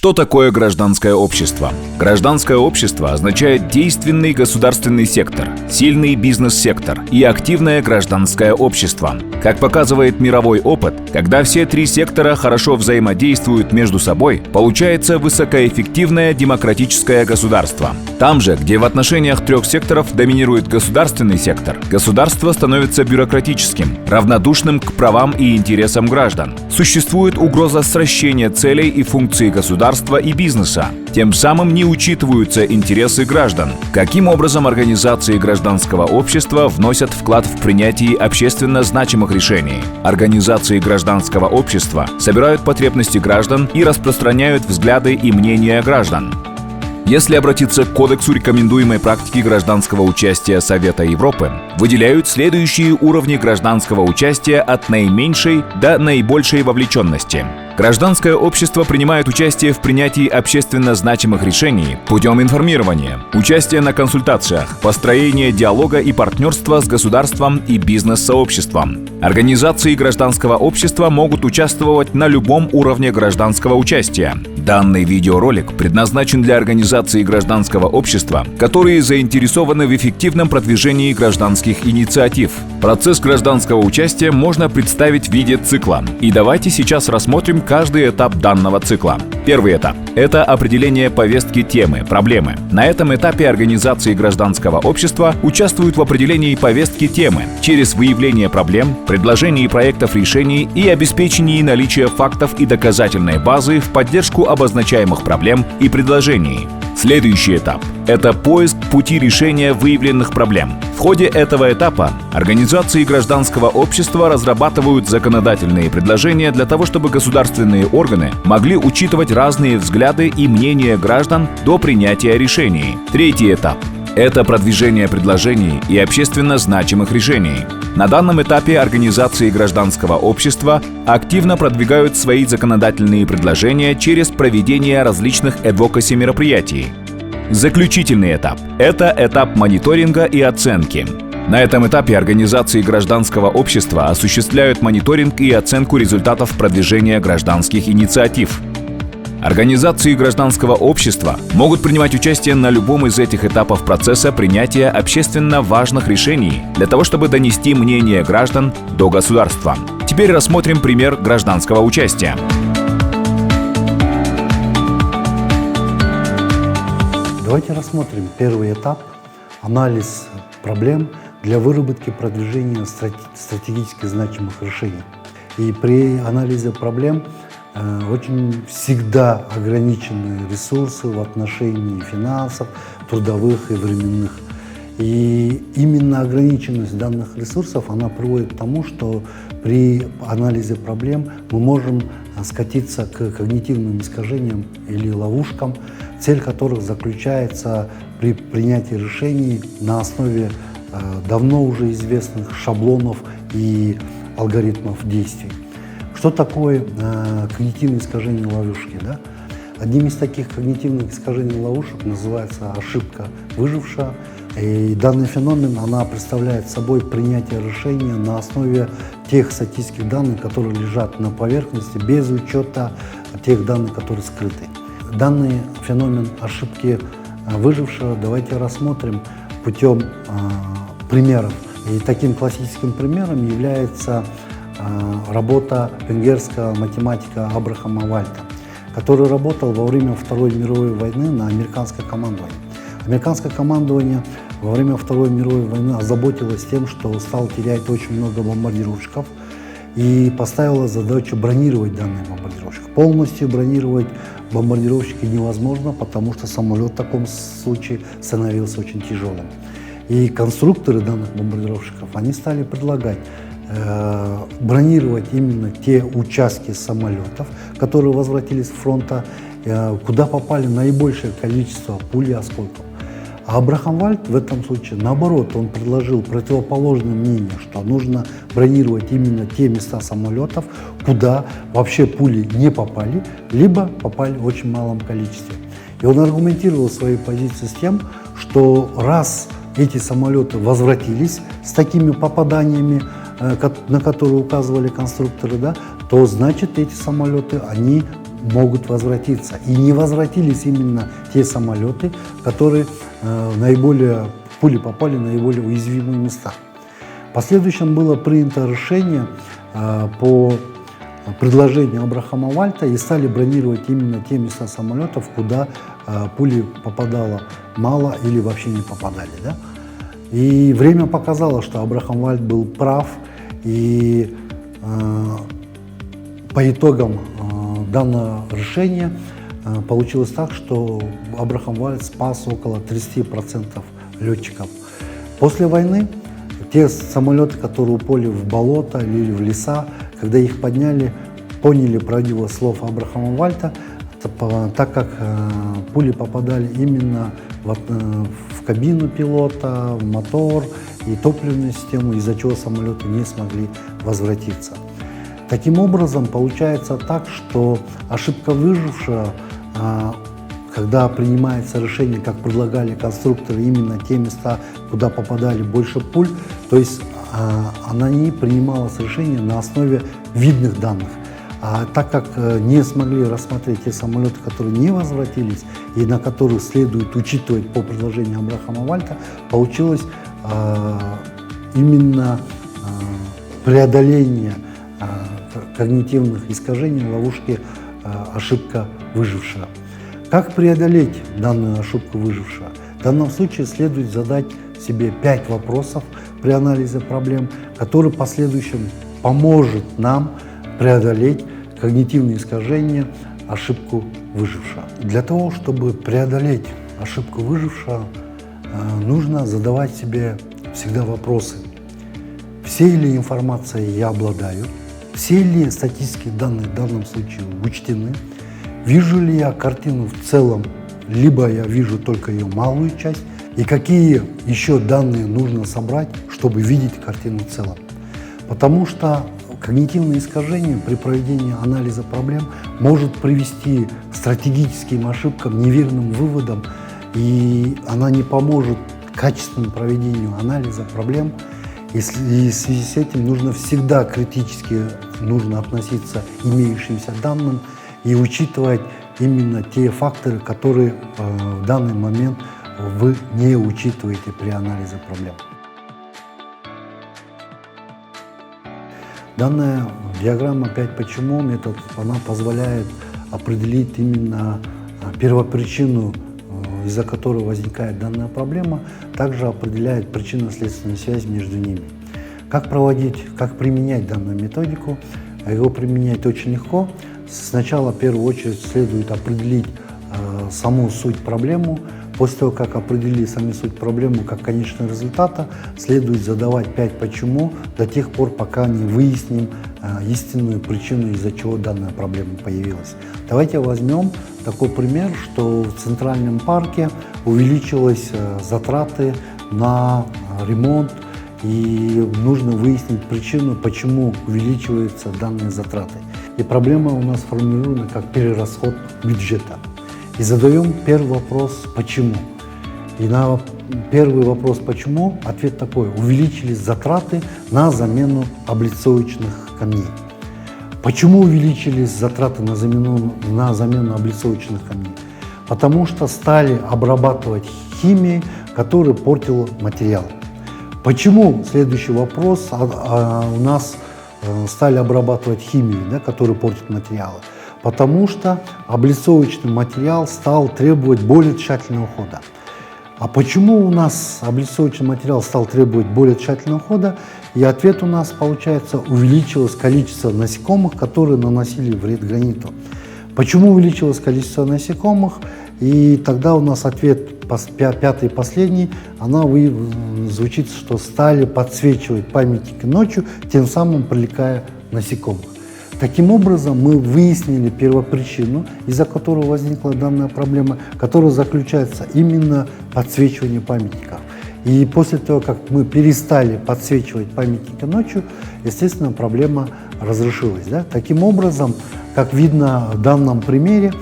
Что такое гражданское общество? Гражданское общество означает действенный государственный сектор, сильный бизнес-сектор и активное гражданское общество. Как показывает мировой опыт, когда все три сектора хорошо взаимодействуют между собой, получается высокоэффективное демократическое государство. Там же, где в отношениях трех секторов доминирует государственный сектор, государство становится бюрократическим, равнодушным к правам и интересам граждан. Существует угроза сращения целей и функций государства и бизнеса. Тем самым не учитываются интересы граждан. Каким образом организации гражданского общества вносят вклад в принятие общественно значимых решений? Организации гражданского общества собирают потребности граждан и распространяют взгляды и мнения граждан. Если обратиться к Кодексу рекомендуемой практики гражданского участия Совета Европы, выделяют следующие уровни гражданского участия от наименьшей до наибольшей вовлеченности. Гражданское общество принимает участие в принятии общественно значимых решений путем информирования, участия на консультациях, построения диалога и партнерства с государством и бизнес-сообществом. Организации гражданского общества могут участвовать на любом уровне гражданского участия. Данный видеоролик предназначен для организаций гражданского общества, которые заинтересованы в эффективном продвижении гражданских инициатив. Процесс гражданского участия можно представить в виде цикла. И давайте сейчас рассмотрим каждый этап данного цикла. Первый этап – это определение повестки темы, проблемы. На этом этапе организации гражданского общества участвуют в определении повестки темы через выявление проблем, предложение проектов решений и обеспечение наличия фактов и доказательной базы в поддержку обозначаемых проблем и предложений. Следующий этап – это поиск пути решения выявленных проблем. В ходе этого этапа организации гражданского общества разрабатывают законодательные предложения для того, чтобы государственные органы могли учитывать разные взгляды и мнения граждан до принятия решений. Третий этап – это продвижение предложений и общественно значимых решений. На данном этапе организации гражданского общества активно продвигают свои законодательные предложения через проведение различных advocacy мероприятий. Заключительный этап – это этап мониторинга и оценки. На этом этапе организации гражданского общества осуществляют мониторинг и оценку результатов продвижения гражданских инициатив. Организации гражданского общества могут принимать участие на любом из этих этапов процесса принятия общественно важных решений для того, чтобы донести мнение граждан до государства. Теперь рассмотрим пример гражданского участия. Давайте рассмотрим первый этап – анализ проблем для выработки продвижения стратегически значимых решений. И при анализе проблем очень всегда ограничены ресурсы в отношении финансов, трудовых и временных. И именно ограниченность данных ресурсов, она приводит к тому, что при анализе проблем мы можем скатиться к когнитивным искажениям или ловушкам, цель которых заключается при принятии решений на основе давно уже известных шаблонов и алгоритмов действий. Что такое когнитивные искажения ловушки? Да? Одним из таких когнитивных искажений ловушек называется ошибка выжившего. И данный феномен она представляет собой принятие решения на основе тех статистических данных, которые лежат на поверхности, без учета тех данных, которые скрыты. Данный феномен ошибки выжившего давайте рассмотрим путем примеров. И таким классическим примером является работа венгерского математика Абрахама Вальта, который работал во время Второй мировой войны на американское командование. Американское командование во время Второй мировой войны озаботилось тем, что стало терять очень много бомбардировщиков и поставило задачу бронировать данные бомбардировщики. Полностью бронировать бомбардировщики невозможно, потому что самолет в таком случае становился очень тяжелым. И конструкторы данных бомбардировщиков, они стали предлагать бронировать именно те участки самолетов, которые возвратились с фронта, куда попали наибольшее количество пуль и осколков. А Абрахам Вальт в этом случае, наоборот, он предложил противоположное мнение, что нужно бронировать именно те места самолетов, куда вообще пули не попали, либо попали в очень малом количестве. И он аргументировал свои позиции с тем, что раз эти самолеты возвратились с такими попаданиями, на которые указывали конструкторы, да, то значит эти самолеты, они могут возвратиться. И не возвратились именно те самолеты, которые пули попали в наиболее уязвимые места. В последующем было принято решение по предложению Абрахама Вальта и стали бронировать именно те места самолетов, куда пули попадало мало или вообще не попадали. Да? И время показало, что Абрахам Вальт был прав, и по итогам данного решения получилось так, что Абрахам Вальт спас около 30% летчиков. После войны те самолеты, которые упали в болото или в леса, когда их подняли, поняли правдивость слов Абрахама Вальта, так как пули попадали именно в кабину пилота, в мотор и топливную систему, из-за чего самолеты не смогли возвратиться. Таким образом, получается так, что ошибка выжившего, когда принимается решение, как предлагали конструкторы, именно те места, куда попадали больше пуль, то есть она не принималось решение на основе видных данных. А так как не смогли рассмотреть те самолеты, которые не возвратились и на которых следует учитывать по предложению Абрахама Вальта, получилось именно преодоление когнитивных искажений, ловушки ошибка выжившего. Как преодолеть данную ошибку выжившего? В данном случае следует задать себе 5 вопросов при анализе проблем, которые в последующем поможет нам преодолеть когнитивные искажения, ошибку выжившего. Для того, чтобы преодолеть ошибку выжившего, нужно задавать себе всегда вопросы. Всей ли информацией я обладаю? Все ли статистические данные в данном случае учтены? Вижу ли я картину в целом, либо я вижу только ее малую часть? И какие еще данные нужно собрать, чтобы видеть картину в целом? Потому что когнитивное искажение при проведении анализа проблем может привести к стратегическим ошибкам, неверным выводам, и она не поможет качественному проведению анализа проблем. И в связи с этим нужно всегда критически относиться к имеющимся данным и учитывать именно те факторы, которые в данный момент вы не учитываете при анализе проблем. Данная диаграмма «5 почему» метод, она позволяет определить именно первопричину, из-за которой возникает данная проблема, также определяет причинно-следственную связь между ними. Как применять данную методику? Его применять очень легко. Сначала, в первую очередь, следует определить саму суть проблемы. После того, как определили саму суть проблемы как конечного результата, следует задавать 5 «почему» до тех пор, пока не выясним истинную причину, из-за чего данная проблема появилась. Давайте возьмем такой пример, что в Центральном парке увеличились затраты на ремонт, и нужно выяснить причину, почему увеличиваются данные затраты. И проблема у нас формируема как перерасход бюджета. И задаем первый вопрос «почему?». И на первый вопрос «почему?» ответ такой: увеличились затраты на замену облицовочных камней. Почему увеличились затраты на замену облицовочных камней? Потому что стали обрабатывать химией, которая портила материал. Почему, следующий вопрос, у нас стали обрабатывать химией, да, которая портит материалы? Потому что облицовочный материал стал требовать более тщательного ухода. А почему у нас облицовочный материал стал требовать более тщательного ухода? И ответ у нас получается: увеличилось количество насекомых, которые наносили вред граниту. Почему увеличилось количество насекомых? И тогда у нас ответ, пятый и последний, звучит, что стали подсвечивать памятники ночью, тем самым привлекая насекомых. Таким образом, мы выяснили первопричину, из-за которой возникла данная проблема, которая заключается именно в подсвечивании памятников. И после того, как мы перестали подсвечивать памятники ночью, естественно, проблема разрешилась. Да? Таким образом, как видно в данном примере,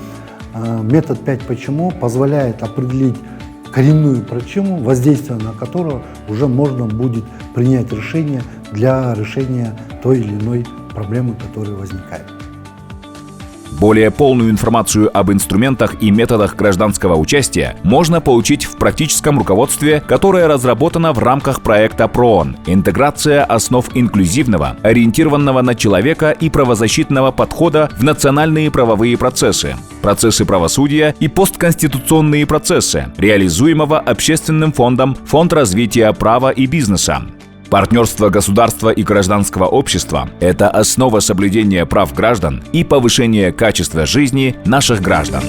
метод 5 «почему» позволяет определить коренную причину, воздействие на которую уже можно будет принять решение для решения той или иной проблемы, которая возникает. Более полную информацию об инструментах и методах гражданского участия можно получить в практическом руководстве, которое разработано в рамках проекта ПРООН «Интеграция основ инклюзивного, ориентированного на человека и правозащитного подхода в национальные правовые процессы, процессы правосудия и постконституционные процессы», реализуемого Общественным фондом «Фонд развития права и бизнеса». Партнерство государства и гражданского общества – это основа соблюдения прав граждан и повышения качества жизни наших граждан.